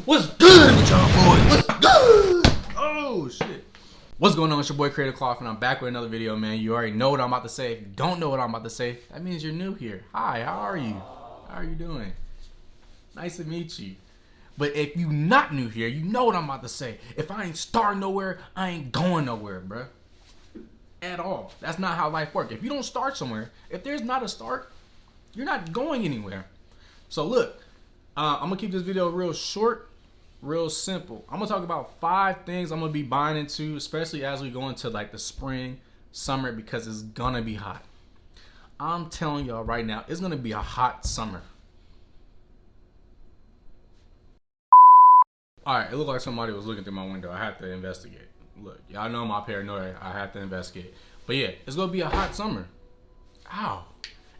What's good with y'all boys? What's good? Oh shit. What's going on? It's your boy Creative Cloth and I'm back with another video, man. You already know what I'm about to say. If you don't know what I'm about to say, that means you're new here. Hi, how are you? How are you doing? Nice to meet you. But if you not new here, you know what I'm about to say. If I ain't starting nowhere, I ain't going nowhere, bruh. At all. That's not how life works. If you don't start somewhere, if there's not a start, you're not going anywhere. So look, I'm gonna keep this video real short, real simple. I'm gonna talk about 5 things I'm gonna be buying into, especially as we go into like the spring, summer, because it's gonna be hot. I'm telling y'all right now, it's gonna be a hot summer. All right, it looked like somebody was looking through my window. I had to investigate. Look, y'all know my paranoia. I have to investigate. But yeah, it's gonna be a hot summer. Ow.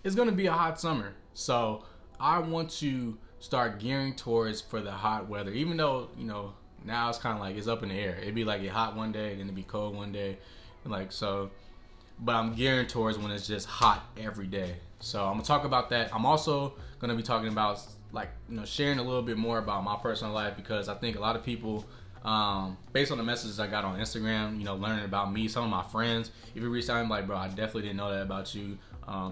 It's gonna be a hot summer. So I want to start gearing towards for the hot weather. Even though, you know, now it's kind of like it's up in the air. It'd be like it hot one day, then it'd be cold one day. And like so, but I'm gearing towards when it's just hot every day. So I'm gonna talk about that. I'm also gonna be talking about like, you know, sharing a little bit more about my personal life, because I think a lot of people, based on the messages I got on Instagram, you know, learning about me, some of my friends, if you reached out, I'm like, bro, I definitely didn't know that about you.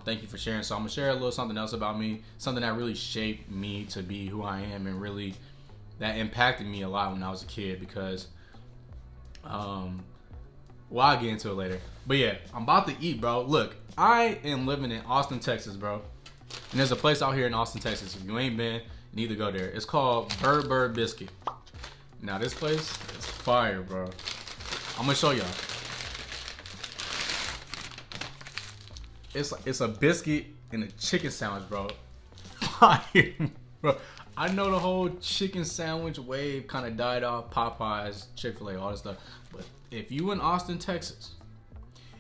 Thank you for sharing. So I'm gonna share a little something else about me, something that really shaped me to be who I am, and really that impacted me a lot when I was a kid, because, well, I'll get into it later. But yeah, I'm about to eat, bro. Look, I am living in Austin, Texas, bro. And there's a place out here in Austin, Texas. If you ain't been, you need to go there. It's called Bird Biscuit. Now this place is fire, bro. I'm gonna show y'all. It's a biscuit and a chicken sandwich, bro. Fire, bro. I know the whole chicken sandwich wave kind of died off. Popeyes, Chick-fil-A, all this stuff. But if you in Austin, Texas,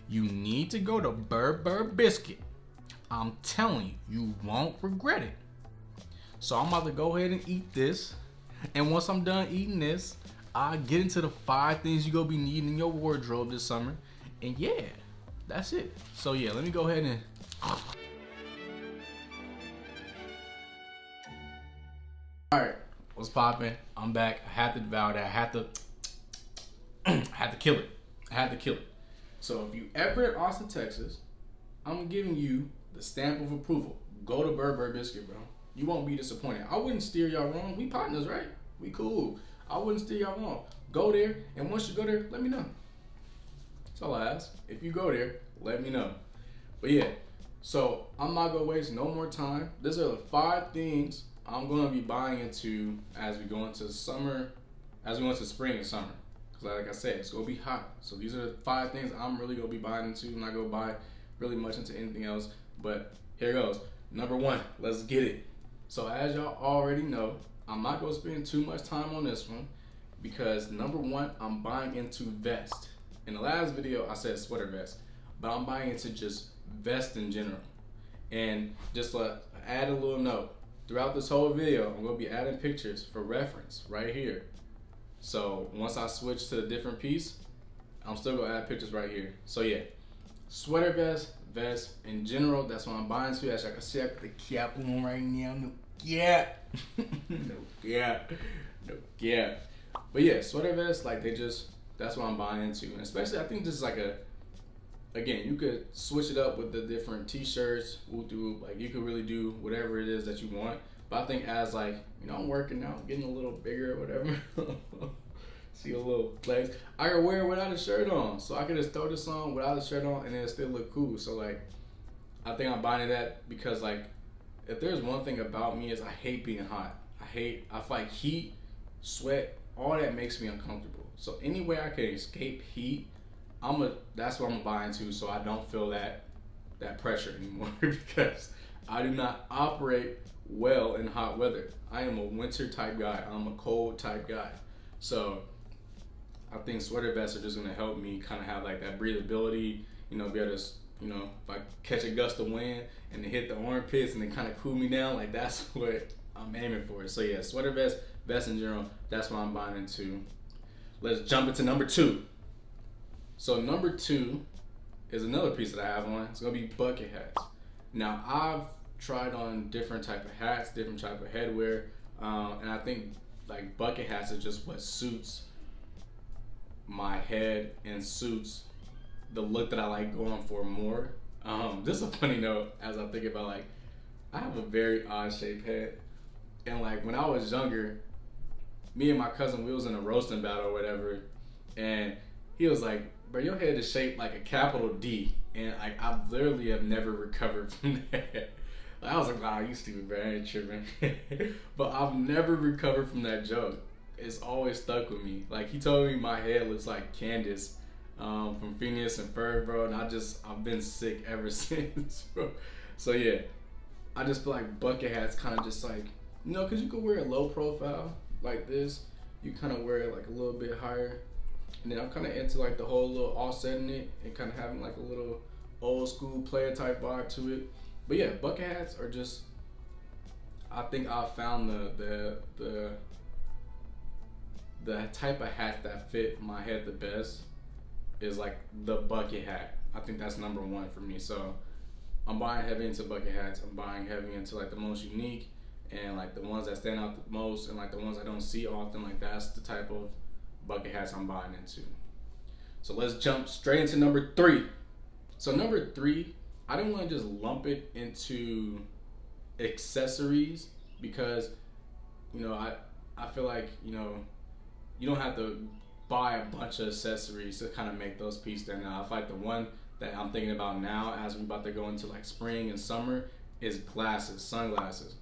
you need to go to Bird Biscuit. I'm telling you, you won't regret it. So I'm about to go ahead and eat this. And once I'm done eating this, I'll get into the 5 things you're gonna be needing in your wardrobe this summer. And yeah, that's it. So yeah, let me go ahead and... Alright, what's poppin'? I'm back. I had to devour that. I had to kill it. I had to kill it. So if you ever in Austin, Texas, I'm giving you the stamp of approval. Go to Bird Biscuit, bro. You won't be disappointed. I wouldn't steer y'all wrong. We partners, right? We cool. I wouldn't steer y'all wrong. Go there, and once you go there, let me know. That's all I ask. If you go there, let me know. But yeah, so I'm not gonna waste no more time. These are the 5 things I'm gonna be buying into as we go into summer, as we go into spring and summer. Because like I said, it's gonna be hot. So these are the 5 things I'm really gonna be buying into. I'm not gonna buy really much into anything else. But here goes. Number 1, let's get it. So as y'all already know, I'm not gonna spend too much time on this one, because number 1, I'm buying into vest. In the last video, I said sweater vest, but I'm buying into just vest in general. And just to add a little note, throughout this whole video, I'm gonna be adding pictures for reference right here. So once I switch to a different piece, I'm still gonna add pictures right here. So yeah, sweater vest in general, that's what I'm buying to. As I can see, I got the cap on right now. No cap. No cap. But yeah, sweater vest, like that's what I'm buying into. And especially, I think this is like again, you could switch it up with the different t-shirts, like you could really do whatever it is that you want. But I think as like, you know, I'm working out, getting a little bigger or whatever. See a little flex. I can wear it without a shirt on. So I can just throw this on without a shirt on and it still look cool. So like, I think I'm buying that because like, if there's one thing about me is I hate being hot. I feel like heat, sweat, all that makes me uncomfortable. So any way I can escape heat, that's what I'm buying into, so I don't feel that pressure anymore because I do not operate well in hot weather. I am a winter type guy. I'm a cold type guy. So I think sweater vests are just gonna help me kind of have like that breathability, you know, be able to, you know, if I catch a gust of wind and it hit the armpits and it kind of cool me down, like that's what I'm aiming for. So yeah, sweater vest in general, that's what I'm buying into. Let's jump into number 2. So number 2 is another piece that I have on. It's gonna be bucket hats. Now I've tried on different type of hats, different type of headwear, and I think like bucket hats are just what suits my head and suits the look that I like going for more. Just a funny note as I think about like I have a very odd shaped head, and like when I was younger, me and my cousin we was in a roasting battle or whatever, and he was like, "Bro, your head is shaped like a capital D," and I literally have never recovered from that. Like, I was like, "Wow, you stupid, bro, I ain't tripping," but I've never recovered from that joke. It's always stuck with me. Like he told me my head looks like Candace from Phineas and Ferb, bro, and I've been sick ever since, bro. So yeah, I just feel like bucket hats kind of just like, you know, cause you could wear a low profile like this, you kind of wear it like a little bit higher, and then I'm kind of into like the whole little offsetting it and kind of having like a little old school player type vibe to it. But yeah, bucket hats are just, I think I found the type of hat that fit my head the best is like the bucket hat. I think that's number one for me. So I'm buying heavy into bucket hats. I'm buying heavy into like the most unique and like the ones that stand out the most and like the ones I don't see often. Like that's the type of bucket hats I'm buying into. So let's jump straight into number 3. So number 3, I didn't want to just lump it into accessories because, you know, I feel like, you know, you don't have to buy a bunch of accessories to kind of make those pieces stand out. I feel like the one that I'm thinking about now as we're about to go into like spring and summer is glasses, sunglasses.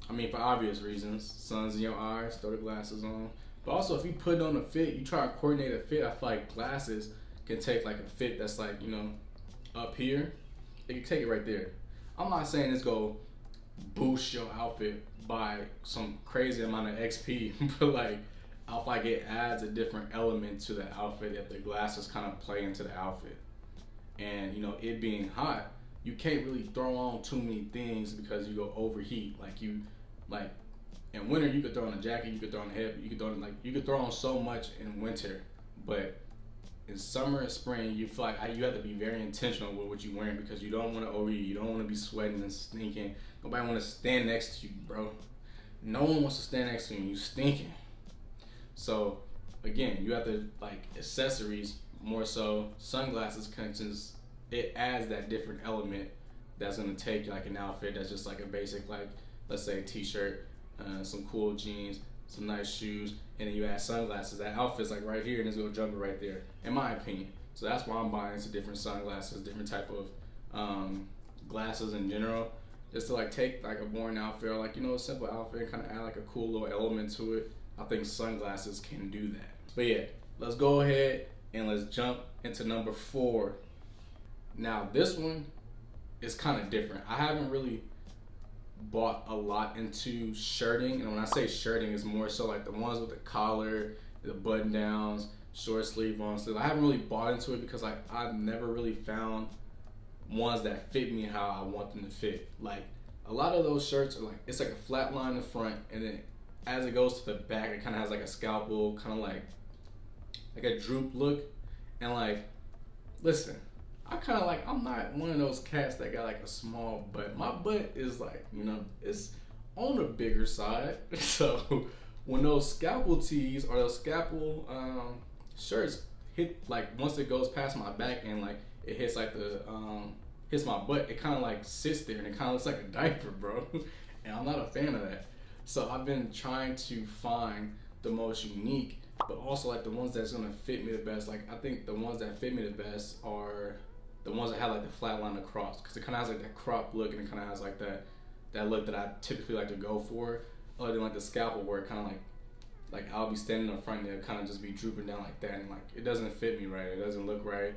I mean, for obvious reasons, sun's in your eyes, throw the glasses on. But also if you put on a fit, you try to coordinate a fit, I feel like glasses can take like a fit that's like, you know, up here. It can take it right there. I'm not saying it's go boost your outfit by some crazy amount of XP, but like I feel like it adds a different element to the outfit if the glasses kind of play into the outfit. And you know, it being hot, you can't really throw on too many things because you go overheat. Like you, like in winter you could throw on a jacket, you could throw on a head, you could throw on so much in winter, but in summer and spring, you feel like you have to be very intentional with what you're wearing because you don't want to overheat. You don't want to be sweating and stinking. Nobody want to stand next to you, bro. No one wants to stand next to you. You stinking. So again, you have to like accessories more so. Sunglasses, cause it adds that different element that's gonna take like an outfit that's just like a basic, like let's say a t-shirt, some cool jeans, some nice shoes, and then you add sunglasses. That outfit's like right here and it's gonna jump it right there, in my opinion. So that's why I'm buying into different sunglasses, different type of glasses in general, just to like take like a boring outfit or like, you know, a simple outfit and kind of add like a cool little element to it. I think sunglasses can do that. But yeah, let's go ahead and let's jump into number 4. Now this one is kind of different. I haven't really bought a lot into shirting, and when I say shirting, it's more so like the ones with the collar, the button downs, short sleeve, long sleeve. I haven't really bought into it because like I've never really found ones that fit me how I want them to fit. Like a lot of those shirts are like, it's like a flat line in the front, and then as it goes to the back, it kind of has like a scalpel, kind of like a droop look. And like, listen, I kind of like, I'm not one of those cats that got like a small butt. My butt is like, you know, it's on the bigger side. So when those scalpel tees or those scalpel shirts hit, like once it goes past my back and like it hits like the hits my butt, it kind of like sits there and it kind of looks like a diaper, bro. And I'm not a fan of that. So I've been trying to find the most unique, but also like the ones that's gonna fit me the best. Like I think the ones that fit me the best are the ones that have like the flat line across, because it kind of has like that crop look and it kind of has like that look that I typically like to go for. Other than like the scalpel where it kind of like I'll be standing in front and it'll kind of just be drooping down like that, and like it doesn't fit me right. It doesn't look right,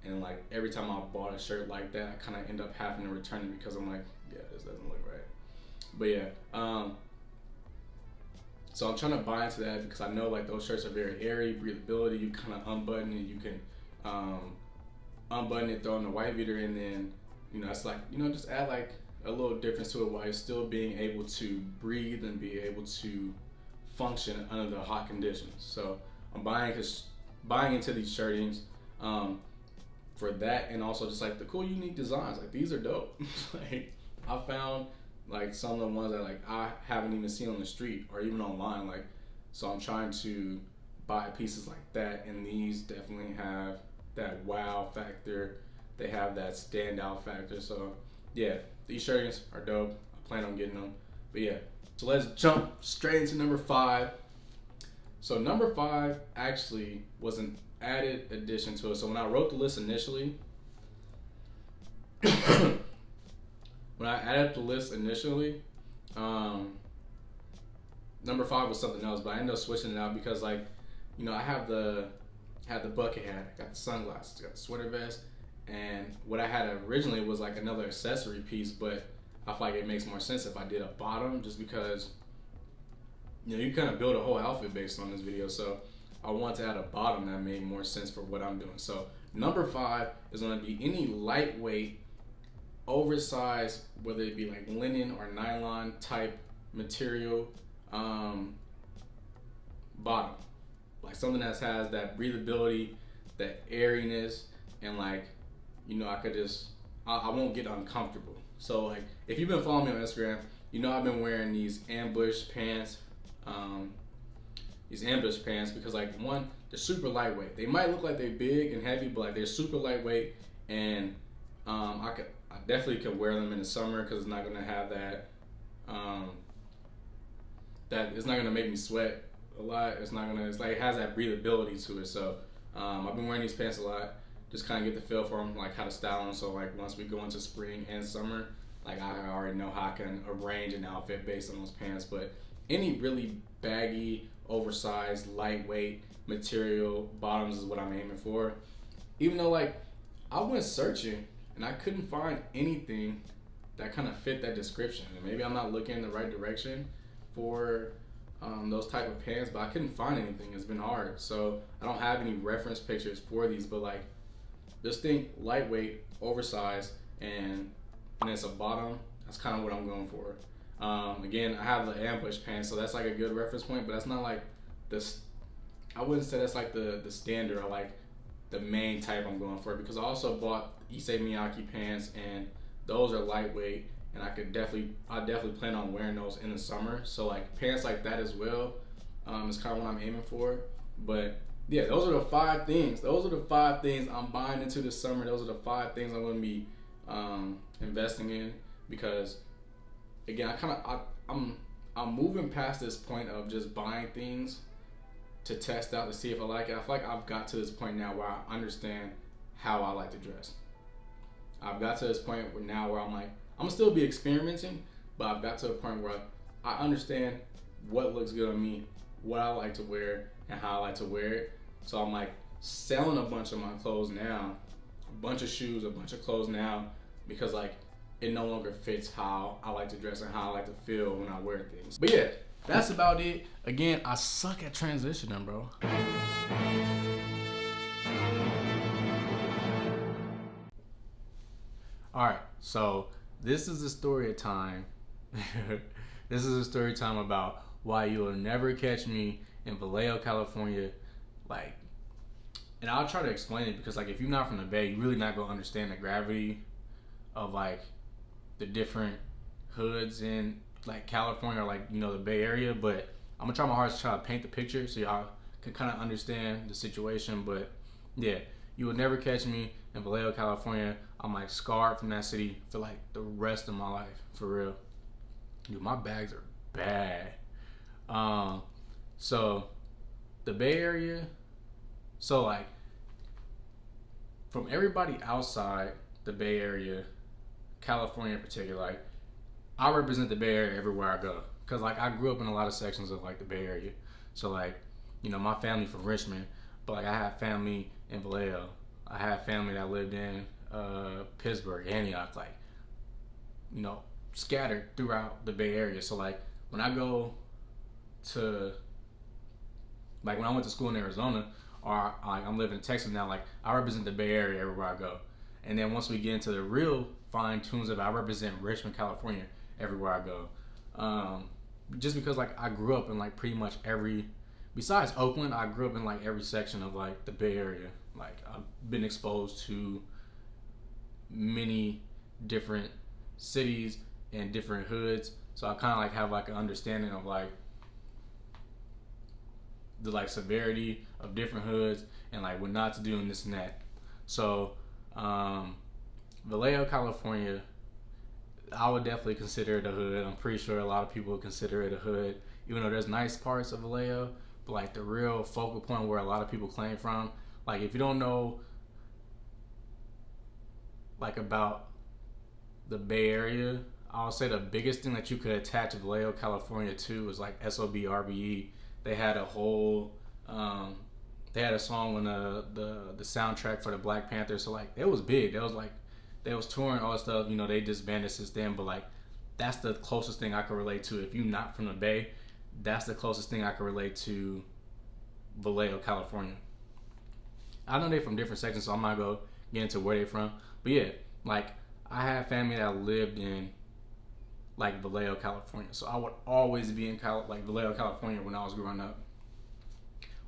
and like every time I bought a shirt like that, I kind of end up having to return it because I'm like, yeah, this doesn't look right. But yeah, so I'm trying to buy into that because I know like those shirts are very airy, breathability. You kind of unbutton it, you can unbutton it, throw in the white beater, and then, you know, it's like, you know, just add like a little difference to it while you're still being able to breathe and be able to function under the hot conditions. So I'm buying into these shirtings for that, and also just like the cool unique designs. Like these are dope. Like I found like some of the ones that like I haven't even seen on the street or even online. Like So I'm trying to buy pieces like that, and these definitely have that wow factor. They have that standout factor. So yeah, these shirts are dope. I plan on getting them. But yeah, so let's jump straight into number 5. So number 5 actually was an added addition to it. So when I wrote the list initially, when I added the list initially, number 5 was something else, but I ended up switching it out because, like, you know, I had the bucket hat, I got the sunglasses, got the sweater vest, and what I had originally was like another accessory piece, but I feel like it makes more sense if I did a bottom, just because, you know, you kind of build a whole outfit based on this video. So I want to add a bottom that made more sense for what I'm doing. So number 5 is going to be any lightweight, oversized, whether it be like linen or nylon type material, bottom, like something that has that breathability, that airiness, and, like, you know, I won't get uncomfortable. So, like, if you've been following me on Instagram, you know I've been wearing these ambush pants, because, like, one, they're super lightweight. They might look like they're big and heavy, but, like, they're super lightweight, and I definitely could wear them in the summer because it's not gonna have that it's not gonna make me sweat a lot. It's like it has that breathability to it. So I've been wearing these pants a lot, just kind of get the feel for them, like how to style them. So, like, once we go into spring and summer, like, I already know how I can arrange an outfit based on those pants. But any really baggy, oversized, lightweight material bottoms is what I'm aiming for. Even though, like, I went searching and I couldn't find anything that kind of fit that description. And maybe I'm not looking in the right direction for those type of pants, but I couldn't find anything. It's been hard, so I don't have any reference pictures for these. But, like, just think lightweight, oversized, and it's a bottom. That's kind of what I'm going for. Again, I have the ambush pants, so that's like a good reference point, but that's not like this. I wouldn't say that's like the standard or like the main type I'm going for, because I also bought Issei Miyake pants, and those are lightweight, and I definitely plan on wearing those in the summer. So, like, pants like that as well is kind of what I'm aiming for. But yeah, those are the 5 things. Those are the 5 things I'm buying into this summer. Those are the 5 things I'm going to be investing in, because, again, I'm moving past this point of just buying things to test out to see if I like it. I feel like I've got to this point now where I understand how I like to dress. I've got to this point where I'm like, I'm gonna still be experimenting, but I've got to a point where I understand what looks good on me, what I like to wear, and how I like to wear it. So I'm, like, selling a bunch of my clothes now, a bunch of shoes, a bunch of clothes now, because, like, it no longer fits how I like to dress and how I like to feel when I wear things. But yeah, that's about it. Again, I suck at transitioning, bro. Alright, so this is a story time. This is a story time about why you will never catch me in Vallejo, California. Like, and I'll try to explain it, because, like, if you're not from the Bay, you're really not gonna understand the gravity of, like, the different hoods in, like, California or, like, you know, the Bay Area. But I'm gonna try my hardest to try to paint the picture so y'all can kind of understand the situation. But yeah, you will never catch me in Vallejo, California. I'm, like, scarred from that city for, like, the rest of my life, for real. Dude, my bags are bad. So the Bay Area, so, like, from everybody outside the Bay Area, California in particular, like, I represent the Bay Area everywhere I go, because, like, I grew up in a lot of sections of, like, the Bay Area. So, like, you know, my family from Richmond, but, like, I have family in Vallejo. I have family that lived in Pittsburgh, Antioch, like, you know, scattered throughout the Bay Area. So, like, when I go to, like, when I went to school in Arizona, or, like, I'm living in Texas now, like, I represent the Bay Area everywhere I go. And then once we get into the real fine tunes of it, I represent Richmond, California everywhere I go. Just because, like, I grew up in, like, pretty much besides Oakland, I grew up in, like, every section of, like, the Bay Area. Like, I've been exposed to many different cities and different hoods, so I kind of, like, have, like, an understanding of, like, the like severity of different hoods and like what not to do and this and that. So Vallejo, California, I would definitely consider it a hood. I'm pretty sure a lot of people would consider it a hood, even though there's nice parts of Vallejo. But like the real focal point where a lot of people claim from, like if you don't know like about the Bay Area, I'll say the biggest thing that you could attach Vallejo, California to is like SOBRBE. They had a whole, they had a song on the soundtrack for the Black Panther. So like it was big. That was like they was touring all that stuff. You know, they disbanded since then, but like that's the closest thing I could relate to. If you're not from the Bay, that's the closest thing I could relate to Vallejo, California. I know they're from different sections, so I'm not gonna get into where they're from. But yeah, like I had family that lived in like Vallejo, California, so I would always be in like Vallejo, California when I was growing up.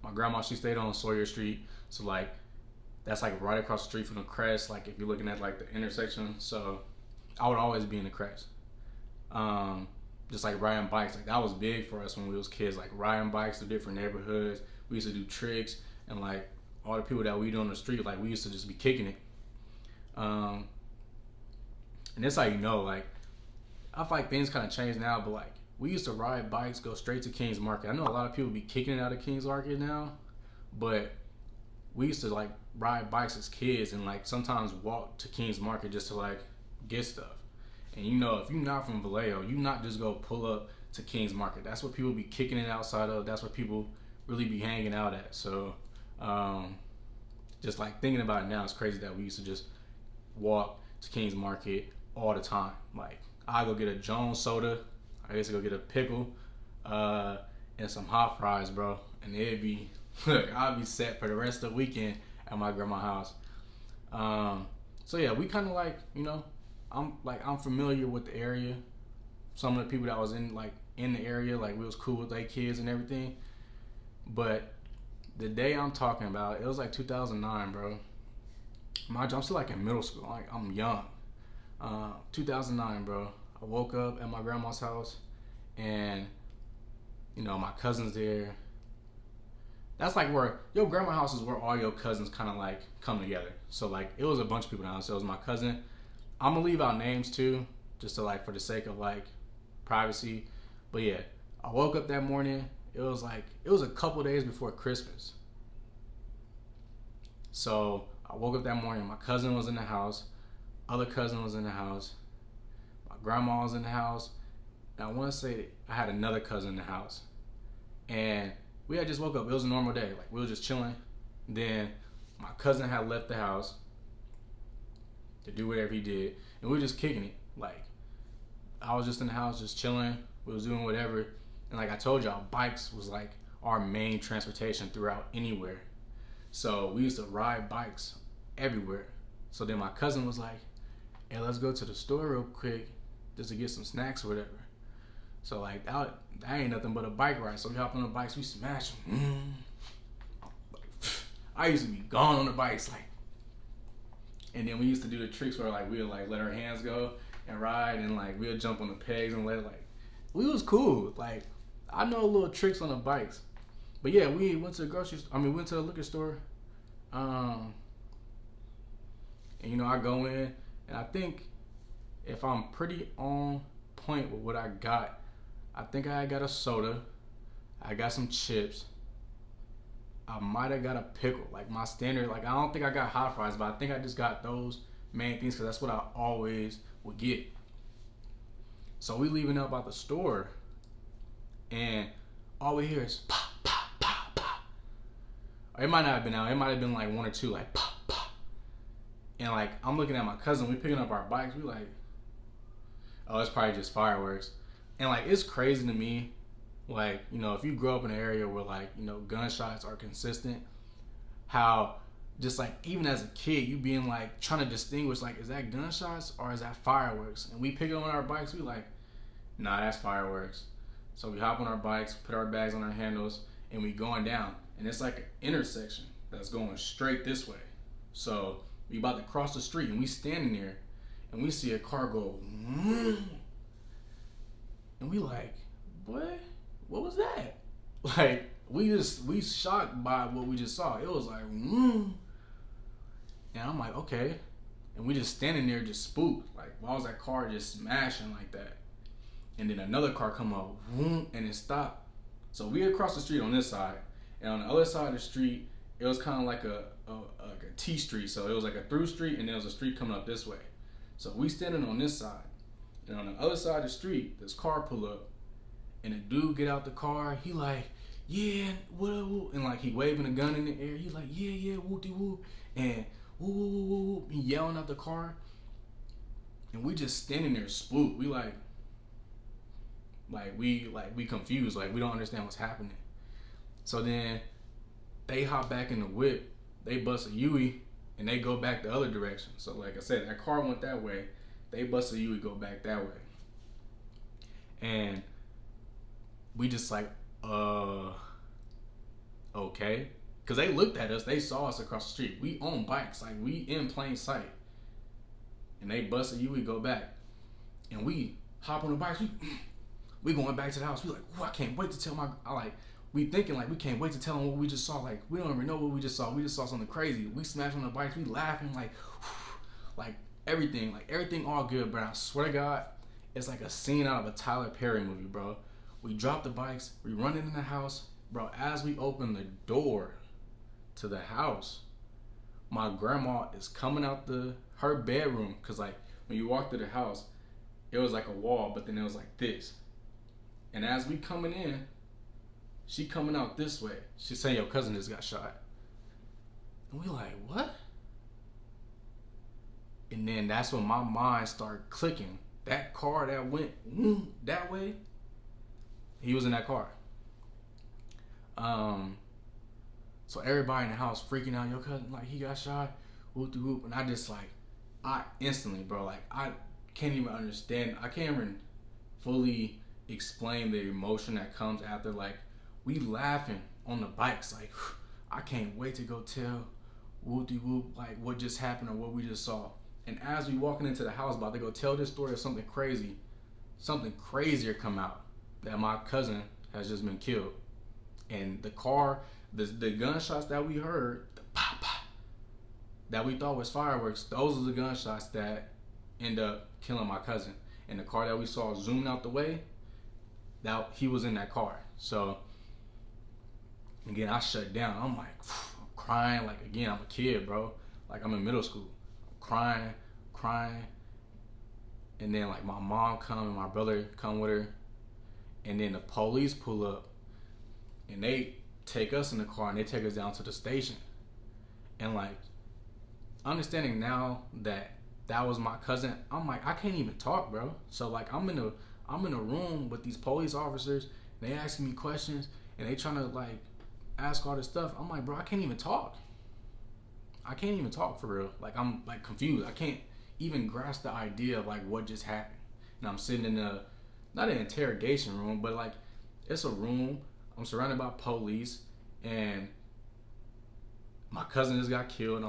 My grandma, she stayed on Sawyer Street, so like that's like right across the street from the Crest. Like if you're looking at like the intersection, so I would always be in the Crest. Just like riding bikes, like that was big for us when we was kids. Like riding bikes to different neighborhoods. We used to do tricks and like all the people that we do on the street, like we used to just be kicking it. And that's how you know, like I feel like things kind of changed now, but like we used to ride bikes, go straight to King's Market. I know a lot of people be kicking it out of King's Market now, but we used to like ride bikes as kids and like sometimes walk to King's Market just to like get stuff. And you know, if you're not from Vallejo, you not just go pull up to King's Market. That's what people be kicking it outside of. That's what people really be hanging out at. So just like thinking about it now, it's crazy that we used to just walk to King's Market all the time. Like I go get a Jones soda, I used to go get a pickle, and some hot fries, bro. And it'd be, look, I'll be set for the rest of the weekend at my grandma's house. So yeah, we kind of like, you know, I'm familiar with the area. Some of the people that was in the area, like we was cool with their kids and everything. But the day I'm talking about, it was like 2009, bro. Mind you, I'm still like in middle school. Like I'm young. 2009, bro. I woke up at my grandma's house, and you know my cousins there. That's like where your grandma's house is where all your cousins kind of like come together. So like it was a bunch of people down. So it was my cousin. I'm gonna leave out names too, just to like for the sake of like privacy. But yeah, I woke up that morning. It was a couple days before Christmas. So I woke up that morning. My cousin was in the house. Other cousin was in the house. My grandma was in the house. And I want to say I had another cousin in the house. And we had just woke up. It was a normal day. Like we were just chilling. Then my cousin had left the house to do whatever he did, and we were just kicking it. Like I was just in the house, just chilling. We was doing whatever, and like I told y'all, bikes was like our main transportation throughout anywhere. So we used to ride bikes everywhere. So then my cousin was like, "Hey, let's go to the store real quick, just to get some snacks or whatever." So like that ain't nothing but a bike ride. So we hop on the bikes, we smash them. I used to be gone on the bikes, like. And then we used to do the tricks where like we'd like let our hands go and ride, and like we'd jump on the pegs and let it, like we was cool. Like I know little tricks on the bikes. But yeah, we went to went to the liquor store. And you know, I go in and I think if I'm pretty on point with what I got, I think I got a soda, I got some chips, I might have got a pickle, like my standard. Like I don't think I got hot fries, but I think I just got those main things because that's what I always would get. So we leaving up out the store, and all we hear is pop, pop, pop, pop. Or it might not have been out. It might have been like one or two, like pop, pop. And like I'm looking at my cousin, we picking up our bikes. We like, oh, it's probably just fireworks. And like it's crazy to me. Like, you know, if you grow up in an area where like, you know, gunshots are consistent, how just like even as a kid, you being like trying to distinguish like, is that gunshots or is that fireworks? And we pick up on our bikes, we like, nah, that's fireworks. So we hop on our bikes, put our bags on our handles, and we going down. And it's like an intersection that's going straight this way. So we about to cross the street, and we standing there, and we see a car go, and we like, what was that? Like, we shocked by what we just saw. It was like, and I'm like, okay. And we just standing there just spooked. Like, why was that car just smashing like that? And then another car come up, and it stopped. So we across the street on this side, and on the other side of the street, it was kind of like a T street. So it was like a through street, and there was a street coming up this way. So we standing on this side, and on the other side of the street, this car pull up, and a dude get out the car. He like, yeah, what, and like he waving a gun in the air. He like, yeah, whoopty whoop, and woo, woo, woo, woo. He yelling out the car, and we just standing there spooked. We we confused. Like, we don't understand what's happening. So then they hop back in the whip. They bust a Yui, and they go back the other direction. So like I said, that car went that way. They bust a Yui, go back that way, and we just like, okay. Because they looked at us, they saw us across the street. We on bikes, like we in plain sight. And they bust a U, we go back. And we hop on the bikes, we going back to the house. We like, I can't wait to tell we thinking like we can't wait to tell them what we just saw. Like, we don't even know what we just saw. We just saw something crazy. We smashed on the bikes, we laughing like everything all good, but I swear to God, it's like a scene out of a Tyler Perry movie, bro. We drop the bikes, we run in the house, bro. As we open the door to the house, my grandma is coming out her bedroom, cause like when you walk through the house, it was like a wall, but then it was like this. And as we coming in, she coming out this way. She's saying your cousin just got shot. And we like, what? And then that's when my mind started clicking. That car that went that way, he was in that car. So everybody in the house freaking out, your cousin, like, he got shot, whoop de whoop. And I just like, I instantly, bro, like, I can't even understand. I can't even fully explain the emotion that comes after. Like, we laughing on the bikes, like, I can't wait to go tell whoop de whoop, like, what just happened or what we just saw. And as we walking into the house about to go tell this story of something crazier come out, that my cousin has just been killed. And the car, the gunshots that we heard, the pop, pop, that we thought was fireworks, those are the gunshots that end up killing my cousin. And the car that we saw zooming out the way, that he was in that car. So again, I shut down. I'm like, I'm crying. Like, again, I'm a kid, bro. Like, I'm in middle school. I'm crying. And then like my mom come and my brother come with her. And then the police pull up and they take us in the car and they take us down to the station. And like, understanding now that that was my cousin, I'm like, I can't even talk, bro. So like, I'm in a room with these police officers, and they asking me questions, and they trying to like ask all this stuff. I'm like, bro, I can't even talk. I can't even talk for real. Like, I'm like confused. I can't even grasp the idea of like what just happened. And I'm sitting in not an interrogation room, but like, it's a room. I'm surrounded by police, and my cousin just got killed. And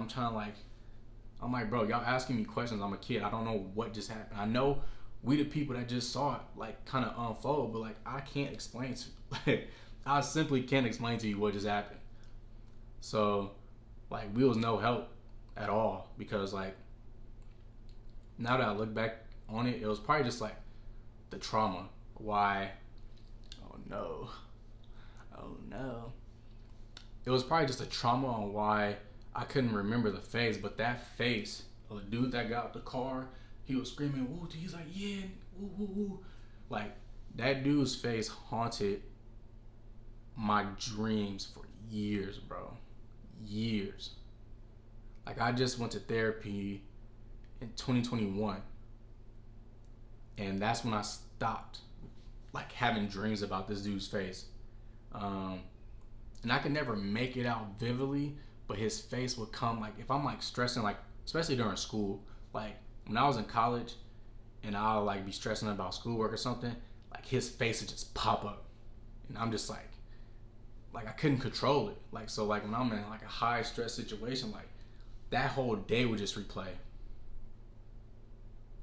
I'm like, bro, y'all asking me questions. I'm a kid. I don't know what just happened. I know we the people that just saw it like kind of unfold, but like, I can't explain I simply can't explain to you what just happened. So like, we was no help at all, because like, now that I look back on it, it was probably just like the trauma. Why? Oh no. It was probably just a trauma on why I couldn't remember the face, but that face of the dude that got out the car, he was screaming, woo, he's like, yeah, woo, woo, woo. Like, that dude's face haunted my dreams for years, bro. Years. Like, I just went to therapy in 2021, and that's when I stopped like having dreams about this dude's face. And I could never make it out vividly, but his face would come, like, if I'm like stressing, like especially during school, like when I was in college and I'll like be stressing about schoolwork or something, like his face would just pop up, and I'm just like I couldn't control it. Like, so like when I'm in like a high stress situation, like that whole day would just replay.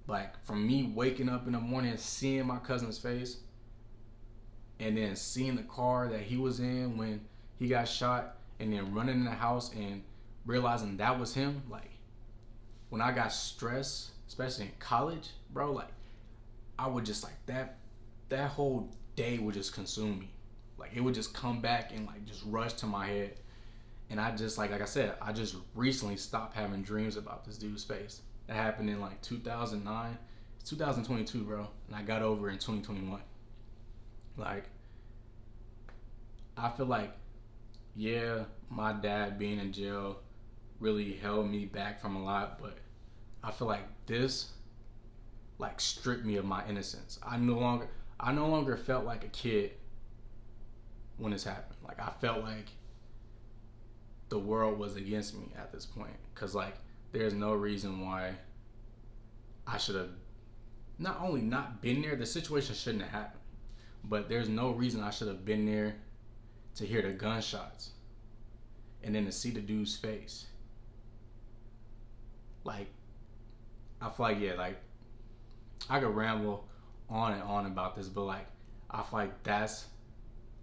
Like, from me waking up in the morning and seeing my cousin's face, and then seeing the car that he was in when he got shot, and then running in the house and realizing that was him. Like, when I got stressed, especially in college, bro, like, I would just, like, that whole day would just consume me. Like, it would just come back and, like, just rush to my head. And I just, like I said, I just recently stopped having dreams about this dude's face. That happened in, like, 2009. It's 2022, bro. And I got over it in 2021. Like, I feel like, yeah, my dad being in jail really held me back from a lot, but I feel like this, like, stripped me of my innocence. I no longer felt like a kid when this happened. Like, I felt like the world was against me at this point, because, like, there's no reason why I should have not only not been there, the situation shouldn't have happened, but there's no reason I should have been there to hear the gunshots and then to see the dude's face. Like, I feel like, yeah, like, I could ramble on and on about this, but, like, I feel like that's,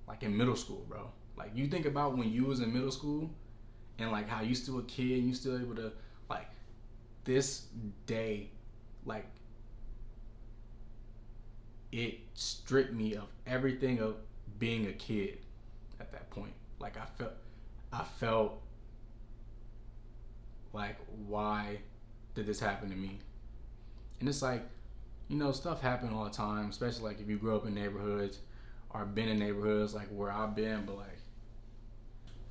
like, in middle school, bro. Like, you think about when you was in middle school and, like, how you still a kid and you still able to, like, this day, like, it stripped me of everything of being a kid at that point. Like, I felt like, why did this happen to me? And it's like, you know, stuff happen all the time, especially, like, if you grow up in neighborhoods or been in neighborhoods like where I've been,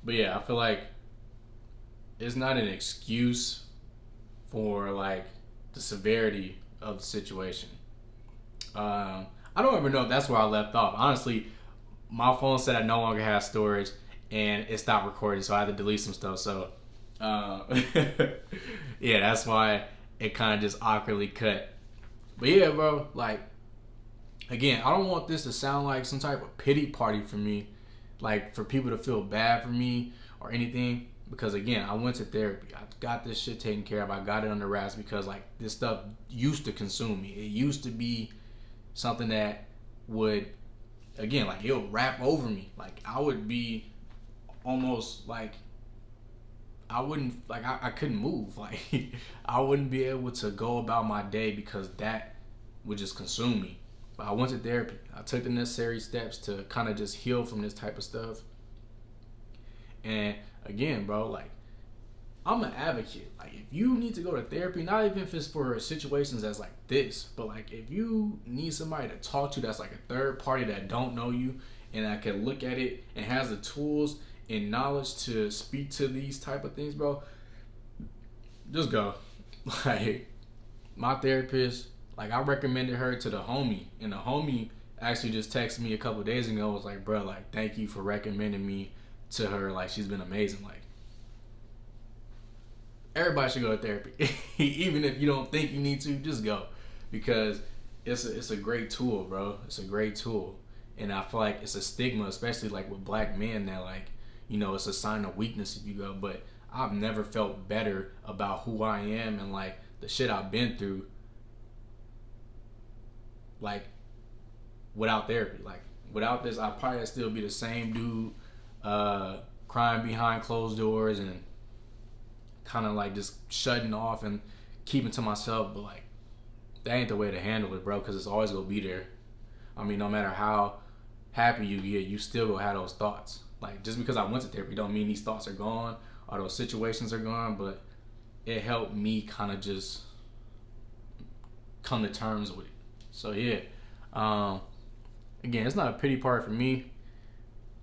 but yeah, I feel like it's not an excuse for, like, the severity of the situation. I don't ever know if that's where I left off. Honestly, my phone said I no longer have storage and it stopped recording, so I had to delete some stuff. So, yeah, that's why it kind of just awkwardly cut. But yeah, bro, like, again, I don't want this to sound like some type of pity party for me, like, for people to feel bad for me or anything. Because, again, I went to therapy. I got this shit taken care of. I got it under wraps because, like, this stuff used to consume me. It used to be something that would, again, like, it'll wrap over me. Like, I would be almost like, I wouldn't, like, I couldn't move. Like, I wouldn't be able to go about my day because that would just consume me. But I went to therapy. I took the necessary steps to kind of just heal from this type of stuff. And again, bro, like, I'm an advocate. Like, if you need to go to therapy, not even if it's for situations that's like this, but, like, if you need somebody to talk to that's like a third party that don't know you and that can look at it and has the tools and knowledge to speak to these type of things, bro, just go. Like, my therapist, like, I recommended her to the homie, and the homie actually just texted me a couple of days ago. Was like, bro, like, thank you for recommending me to her. Like, she's been amazing. Like, everybody should go to therapy. Even if you don't think you need to, just go, because it's a great tool, bro. It's a great tool. And I feel like it's a stigma, especially, like, with black men, that, like, you know, it's a sign of weakness if you go. But I've never felt better about who I am and, like, the shit I've been through, like, without therapy. Like, without this, I'd probably still be the same dude, crying behind closed doors and kind of, like, just shutting off and keeping to myself. But, like, that ain't the way to handle it, bro, because it's always gonna be there. I mean, no matter how happy you get, you still gonna have those thoughts. Like, just because I went to therapy don't mean these thoughts are gone or those situations are gone, but it helped me kind of just come to terms with it. So yeah, again, it's not a pity party for me.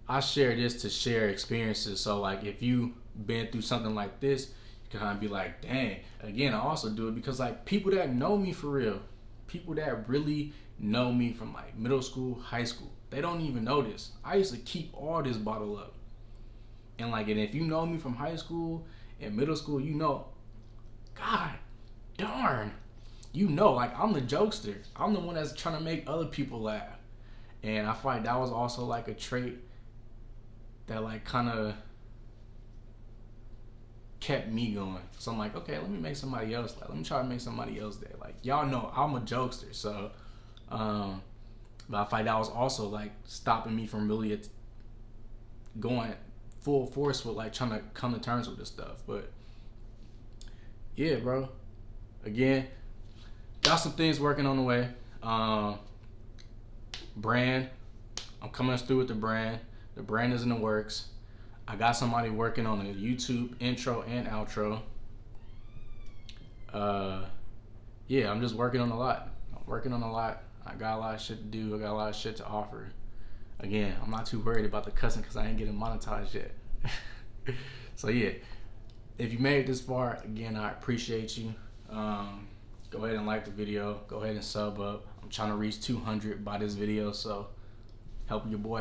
I share this to share experiences. So, like, if you been through something like this, you can kind of be like, dang. Again, I also do it because, like, people that know me for real, people that really know me from, like, middle school, high school, they don't even know this. I used to keep all this bottled up. And, like, and if you know me from high school and middle school, you know, God darn, you know, like, I'm the jokester. I'm the one that's trying to make other people laugh. And I feel like that was also, like, a trait that, like, kind of kept me going. So I'm like, okay, let me make somebody else laugh. Let me try to make somebody else day. Like, y'all know I'm a jokester. So, but But I feel like that was also like stopping me from really going full force with like trying to come to terms with this stuff. But yeah, bro. Again, got some things working on the way. Brand, I'm coming through with the brand. The brand is in the works. I got somebody working on the YouTube intro and outro. Yeah, I'm just working on a lot. I got a lot of shit to do. I got a lot of shit to offer. Again, I'm not too worried about the cussing because I ain't getting monetized yet. So yeah, if you made it this far, again, I appreciate you. Go ahead and like the video. Go ahead and sub up. I'm trying to reach 200 by this video, so help your boy